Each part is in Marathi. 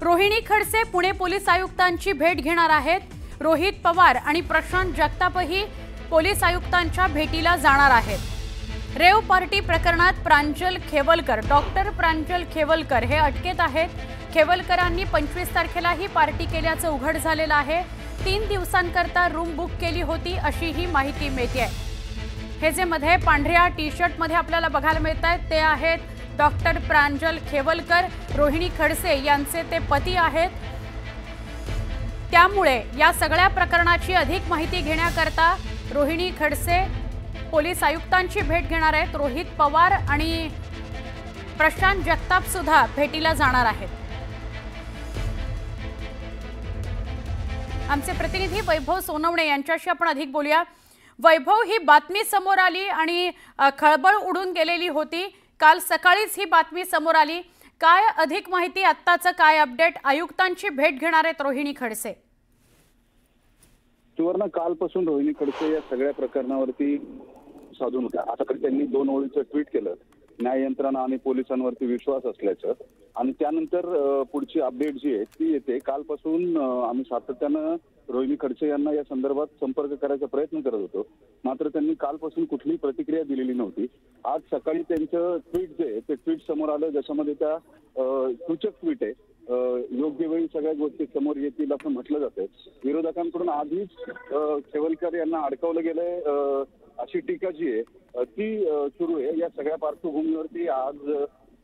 रोहिणी खडसे पुणे पोलीस आयुक्तांची भेट घेणार आहेत। रोहित पवार आणि प्रशांत जगतापही पोलीस आयुक्तांच्या भेटीला जाणार आहेत। रेव पार्टी प्रकरणात प्रांजल खेवलकर डॉक्टर प्रांजल खेवलकर हे अटकेत आहेत। खेवलकरांनी 25 तारखेला ही पार्टी केल्याचं उघड झालेलं आहे। 3 दिवसांकरता रूम बुक केली होती अशी ही माहिती मिळते। हे जे मध्ये पांढऱ्या टी-शर्ट मध्ये आपल्याला बघायला मिळतात ते आहेत डॉक्टर प्रांजल खेवलकर, रोहिणी खडसे यांचे ते पती आहेत। त्यामुळे या सगळ्या प्रकरणाची अधिक माहिती घेण्याकरता रोहिणी खडसे पोलीस आयुक्तांची भेट घेणार आहेत। रोहित पवार आणि प्रशांत जगताप सुद्धा भेटीला जाणार आहेत। आमचे प्रतिनिधी वैभव सोनवणे यांच्याशी आपण अधिक बोलूया। वैभव, ही बातमी समोर आली आणि खळबळ उडून गेलेली होती। काल सकाळीच ही बातमी समोर आली। काय अधिक माहिती, आत्ताचं काय अपडेट? आयुक्तांची भेट घेणार आहेत रोहिणी खडसे। सुवर्ण, कालपासून रोहिणी खडसे या सगळ्या प्रकरणावरती साधून होत्या। आता त्यांनी 2 ओळीचं ट्विट केलं, न्याय यंत्रणा आणि पोलिसांवरती विश्वास असल्याचं, आणि त्यानंतर पुढची अपडेट जी आहे ती येते। कालपासून आम्ही सातत्यानं रोहिणी खडसे यांना या संदर्भात संपर्क करायचा प्रयत्न करत होतो, मात्र त्यांनी कालपासून कुठलीही प्रतिक्रिया दिलेली नव्हती। आज सकाळी त्यांचं ट्विट जे आहे ते ट्विट समोर आलं, ज्याच्यामध्ये त्या सूचक ट्विट आहे, योग्य वेळी सगळ्या गोष्टी समोर येतील असं म्हटलं जातंय। विरोधकांकडून आधीच खेवलकर यांना अडकवलं गेलंय अशी टीका जी आहे ती सुरू आहे। या सगळ्या पार्श्वभूमीवरती आज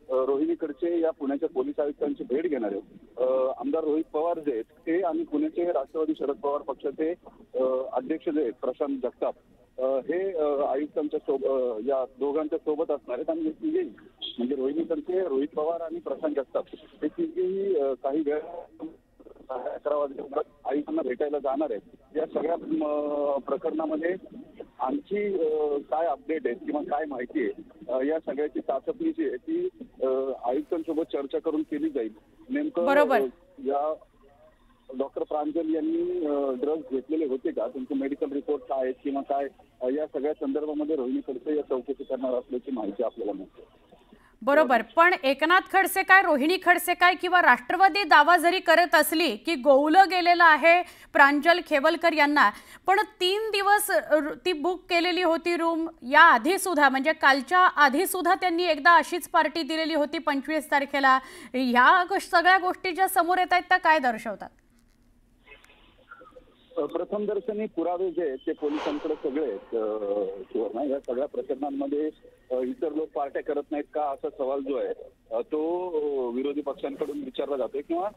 रोहिणी खडसे या पुण्याच्या पोलीस आयुक्तांची भेट घेणार आहेत। आमदार रोहित पवार जे आहेत ते आणि पुण्याचे राष्ट्रवादी शरद पवार पक्षाचे अध्यक्ष जे आहेत प्रशांत जगताप हे आयुक्तांच्या या दोघांच्या सोबत असणार आहेत। आणि हे तिघेही म्हणजे रोहिणी खडसे, रोहित पवार आणि प्रशांत जगताप हे तिघेही काही वेळ 11 वाजता आयुक्तांना भेटायला जाणार आहेत। या सगळ्या प्रकरणामध्ये आणखी काय अपडेट आहेत किंवा काय माहिती आहे या सगळ्याची चाचपणी जी आहे ती आयुक्तांसोबत चर्चा करून केली जाईल। नेमकं या डॉक्टर प्रांजल यांनी ड्रग्ज घेतलेले होते का, त्यांचे मेडिकल रिपोर्ट काय आहेत किंवा काय, या सगळ्या संदर्भामध्ये रोहिणी खडसे या चौकशी करणार असल्याची माहिती आपल्याला मिळते। बरोबर, पण एकनाथ खडसे काय, रोहिणी खडसे काय किंवा राष्ट्रवादी दावा जरी करत असली की गोवलं गेलेलं आहे प्रांजल खेवलकर यांना, पण 3 दिवस ती बुक केलेली होती रूम। या आधी सुद्धा म्हणजे कालच्या आधी सुद्धा त्यांनी एकदा अशीच पार्टी दिलेली होती 25 तारखेला। ह्या सगळ्या गोष्टी ज्या समोर येत आहेत त्या काय दर्शवतात? प्रथम दर्शनी पुरावे जे आहेत ते पोलिसांकडे सगळे आहेत। या सगळ्या प्रकरणांमध्ये इतर लोक पार्ट्या करत नाहीत का असा सवाल जो आहे तो विरोधी पक्षांकडून विचारला जातोय किंवा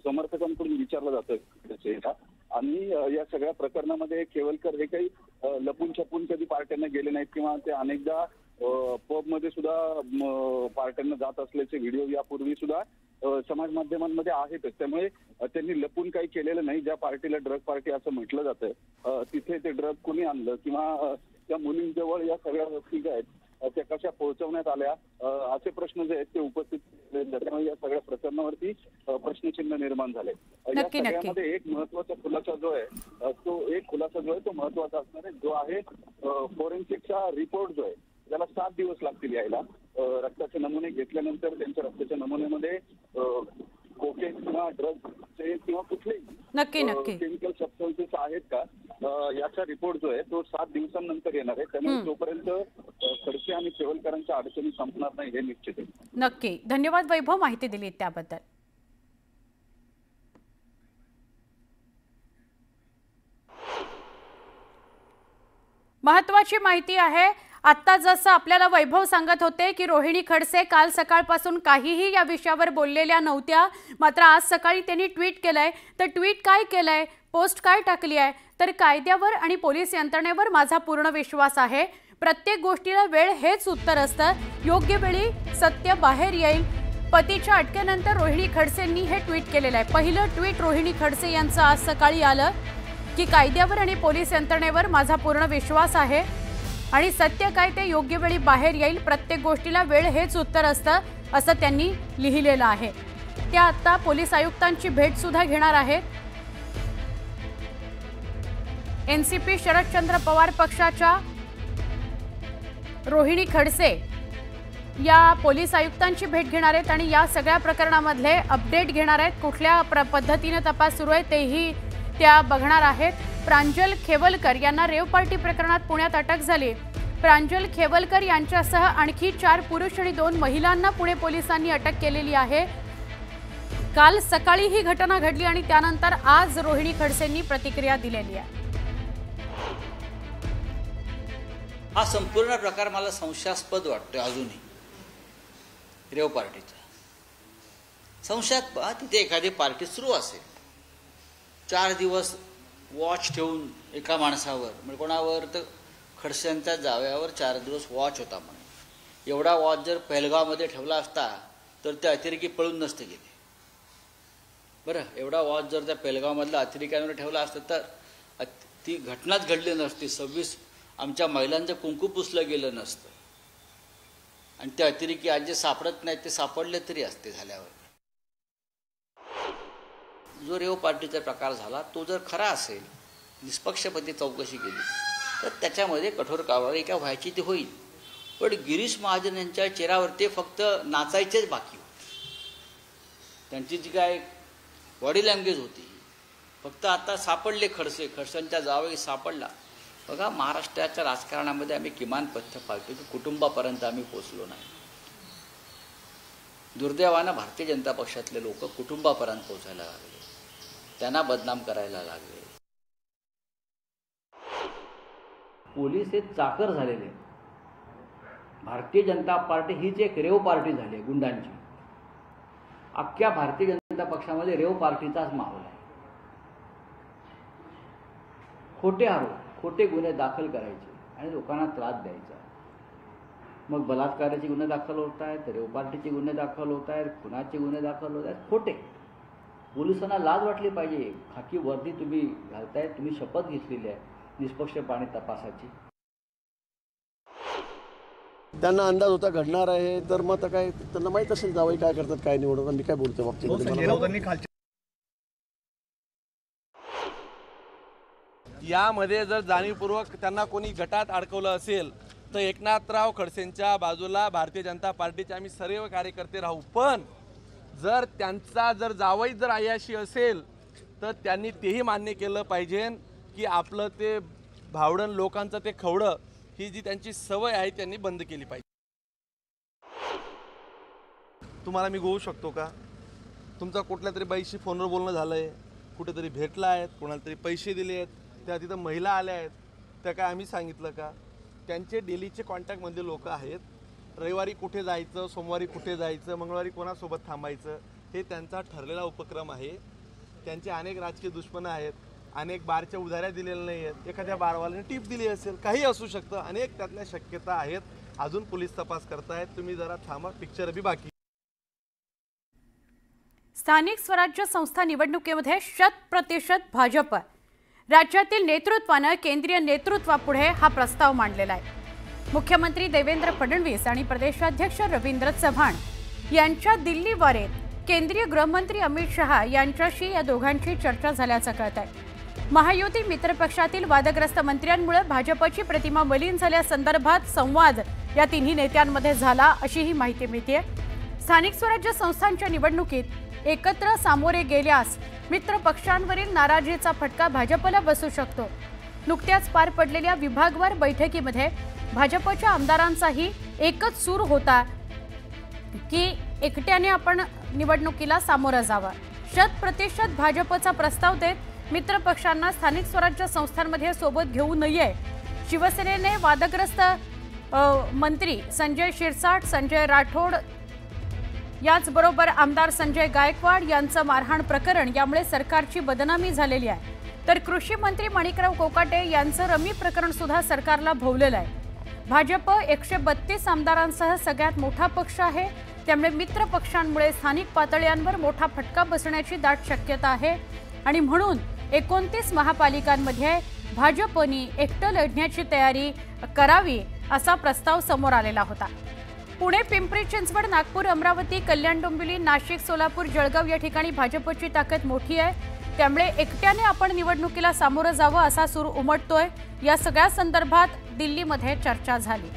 समर्थकांकडून विचारला जातोय। आणि या सगळ्या प्रकरणामध्ये खेवलकर हे काही लपून छपून कधी पार्ट्यांना गेले नाहीत किंवा ते अनेकदा पब मध्ये सुद्धा पार्ट्यांना जात असल्याचे व्हिडिओ यापूर्वी सुद्धा समाज माध्यमांमध्ये आहेतच। त्यामुळे त्यांनी लपून काही केलेलं नाही। ज्या पार्टीला ड्रग पार्टी असं म्हटलं जातं तिथे ते ड्रग कोणी आणलं किंवा त्या मुलींजवळ या सगळ्या गोष्टी ज्या आहेत त्या कशा पोहोचवण्यात आल्या असे प्रश्न जे आहेत ते उपस्थित त्यामुळे या सगळ्या प्रकरणावरती प्रश्नचिन्ह निर्माण झाले। या सगळ्यामध्ये एक महत्वाचा खुलासा जो आहे तो महत्वाचा असणार आहे, जो आहे फॉरेन्सिकचा रिपोर्ट जो आहे त्याला 7 दिवस लागतील यायला। रक्ताचे नमुने घेतल्यानंतर त्यांच्या रक्ताच्या नमुन्यामध्ये कोकेन किंवा ड्रग्जचे किंवा कुठलेही केमिकल सबस्टन्सेस आहेत का याचा रिपोर्ट जो आहे तो 7 दिवसांनंतर येणार आहे। त्यामुळे तोपर्यंत खडसे आणि खेवलकरांच्या अडचणी संपणार नाही हे निश्चित आहे। नक्की, धन्यवाद वैभव, माहिती दिली त्याबद्दल। महत्वाची माहिती आहे। आता जसं आपल्याला वैभव सांगत होते की रोहिणी खडसे काल सकाळपासून काहीही या विषयावर बोललेल्या नव्हत्या, मात्र आज सकाळी त्यांनी ट्विट केलंय। तर ट्विट काय केलंय, पोस्ट काय टाकली आहे, तर कायद्यावर आणि पोलीस यंत्रणेवर माझा पूर्ण विश्वास आहे। प्रत्येक गोष्टीला वेळ हेच उत्तर असतं, योग्य वेळी सत्य बाहेर येईल। पतीच्या अटकेनंतर रोहिणी खडसेंनी हे ट्विट केलेलं आहे। पहिलं ट्विट रोहिणी खडसे यांचं आज सकाळी आलं की कायद्यावर आणि पोलीस यंत्रणेवर माझा पूर्ण विश्वास आहे आणि सत्य काय ते योग्य वेळी बाहेर येईल। प्रत्येक गोष्टीला वेळ हेच उत्तर असतं असं त्यांनी लिहिलेलं आहे। त्या आता पोलीस आयुक्तांची भेट सुद्धा घेणार आहेत। एनसीपी शरदचंद्र पवार पक्षाच्या रोहिणी खडसे या पोलीस आयुक्तांची भेट घेणार आहेत आणि या सगळ्या प्रकरणामधले अपडेट घेणार आहेत। कुठल्या पद्धतीने तपास सुरू आहे तेही त्या बघणार आहेत। प्रांजल खेवलकर यांना रेव पार्टी प्रकरणात पुण्यात अटक झाली। प्रांजल खेवलकर यांच्यासह आणखी 4 पुरुष आणि 2 महिलांना पुणे पोलिसांनी अटक केलेली आहे। काल सकाळी ही घटना घडली आणि त्यानंतर आज रोहिणी खडसेंनी प्रतिक्रिया दिलेली आहे। हा संपूर्ण प्रकार मला संशयास्पद वाटतोय अजूनही। रेव पार्टीचा संशयात तिथे एखादी पार्टी सुरू असेल, 4 दिवस वॉच ठेवून एका माणसावर, म्हणजे कोणावर तर खडसेंच्या जावयावर 4 दिवस वॉच होता म्हणे। एवढा वॉच जर पहलगावमध्ये ठेवला असता तर ते अतिरेकी पळून नसते गेले। बरं, एवढा वॉच जर त्या पहलगावमधल्या अतिरेक्यांवर ठेवला असता तर ती घटनाच घडली नसती। 26 आमच्या महिलांचं कुंकू पुसलं गेलं नसतं आणि ते अतिरेकी आज जे सापडत नाहीत ते सापडले तरी असते झाल्यावर। जो रेव पार्टीचा प्रकार झाला तो जर खरा असेल, निष्पक्षपाती चौकशी केली तर त्याच्यामध्ये कठोर कारवाई काय व्हायची ती होईल। पण गिरीश महाजन यांच्या चेहऱ्यावरती फक्त नाचायचेच बाकी होते। त्यांची जी काय बॉडी लँग्वेज होती, फक्त आता सापडले खडसेंच्या जावई सापडला। बघा, महाराष्ट्राच्या राजकारणामध्ये आम्ही किमान पथ्य पाळतो की कुटुंबापर्यंत आम्ही पोचलो नाही। दुर्दैवानं भारतीय जनता पक्षातले लोक कुटुंबापर्यंत पोचायला लागले, त्यांना बदनाम करायला लागले। पोलीस हे चाकर झालेले। भारतीय जनता पार्टी हीच एक रेव पार्टी झाली आहे गुंडांची। अख्ख्या भारतीय जनता पक्षामध्ये रेव पार्टीचाच माहोल आहे। खोटे आरोप, खोटे गुन्हे दाखल करायचे आणि लोकांना त्रास द्यायचा। मग बलात्काराचे गुन्हे दाखल होत आहेत, रेव पार्टीचे गुन्हे दाखल होत आहेत, खुनाचे गुन्हे दाखल होत आहेत, खोटे। पोलिसांना लाज वाटली पाहिजे। खाकी वर्दी तुम्ही घालताय, तुम्ही शपथ घेतलेली आहे निष्पक्षपणे तपासाची। त्यांना अंदाज होता घडणार आहे, तर मग काय त्यांना माहीत असेल जावई काय करतात काय निवडतात। मी काय बोलतोय बाबतीत यामध्ये जर जाणीवपूर्वक त्यांना कोणी गटात अडकवलं असेल तर एकनाथराव खडसेंच्या बाजूला भारतीय जनता पार्टीचे आम्ही सर्व कार्यकर्ते राहू। पण जर त्यांचा जावई अयाशी असेल तर त्यांनी तेही मान्य केलं पाहिजे की आपलं ते भावडण लोकांचं ते खवडं ही जी त्यांची सवय आहे त्यांनी बंद केली पाहिजे। तुम्हाला मी गोवू शकतो का? तुमचा कुठल्या तरी बाईशी फोनवर बोलणं झालंय, कुठेतरी भेटला आहेत, कोणाला तरी पैसे दिले आहेत, त्या तिथं महिला आल्या आहेत, त्या काय आम्ही सांगितलं का? त्यांचे डेलीचे कॉन्टॅक्टमधले लोक आहेत। रविवारी कुठे जायचं, सोमवारी कुठे जायचं, मंगळवारी कोणासोबत थांबायचं हे त्यांचा ठरलेला उपक्रम आहे। त्यांचे अनेक राजकीय दुश्मन आहेत, अनेक बारच्या उधाऱ्या दिलेल्या नाही आहेत, एखाद्या बारवाल्याने टिप दिली असेल, काही असू शकतं, अनेक त्यातल्या शक्यता आहेत। अजून पोलीस तपास करतायत, तुम्ही जरा थांबा, पिक्चर बी बाकी। स्थानिक स्वराज्य संस्था निवडणुकीमध्ये 100% भाजप। राज्यातील नेतृत्वाने केंद्रीय नेतृत्वापुढे हा प्रस्ताव मांडलेला आहे। मुख्यमंत्री देवेंद्र फडणवीस आणि प्रदेशाध्यक्ष रवींद्र चव्हाण यांच्या दिल्ली दौऱ्यात केंद्रीय गृहमंत्री अमित शहा यांच्याशी या दोघांची चर्चा झाल्याचं कळत आहे। महायुती मित्रपक्षातील वादग्रस्त मंत्र्यांमुळे भाजपची प्रतिमा मलिन झाल्यासंदर्भात संवाद या तिन्ही नेत्यांमध्ये झाला अशी ही माहिती मिळते। स्थानिक स्वराज्य संस्थांच्या निवडणुकीत एकत्र सामोरे गेल्यास मित्र पक्षांवरील नाराजीचा फटका भाजपला बसू शकतो। नुकत्याच पार पडलेल्या विभागवार बैठकीमध्ये भाजपच्या आमदारांचाही एकच सूर होता की एकट्याने आपण निवडणुकीला सामोरं जावं। 100% भाजपचा प्रस्ताव देत मित्र पक्षांना स्थानिक स्वराज्य संस्थांमध्ये सोबत घेऊ नये। शिवसेनेने वादग्रस्त मंत्री संजय शिरसाट, संजय राठोड याचबरोबर आमदार संजय गायकवाड यांचं मारहाण प्रकरण यामुळे सरकारची बदनामी झालेली आहे। तर कृषी मंत्री माणिकराव कोकाटे यांचं रमी प्रकरण सुद्धा सरकारला भोवलेलं आहे। भाजप 132 आमदारांसह सगळ्यात मोठा पक्ष आहे, त्यामुळे मित्र पक्षांमुळे स्थानिक पातळ्यांवर मोठा फटका बसण्याची दाट शक्यता आहे आणि म्हणून 29 महापालिकांमध्ये भाजपने एकटं लढण्याची तयारी करावी असा प्रस्ताव समोर आलेला होता। पुणे, पिंपरी चिंचवड, नागपूर, अमरावती, कल्याण, डोंबिवली, नाशिक, सोलापूर, जळगाव या ठिकाणी भाजपची ताकद मोठी आहे, त्यामुळे एकट्याने आपण निवडणुकीला सामोरं जावं असा सूर उमटतोय। या सगळ्या संदर्भात दिल्लीमध्ये चर्चा झाली।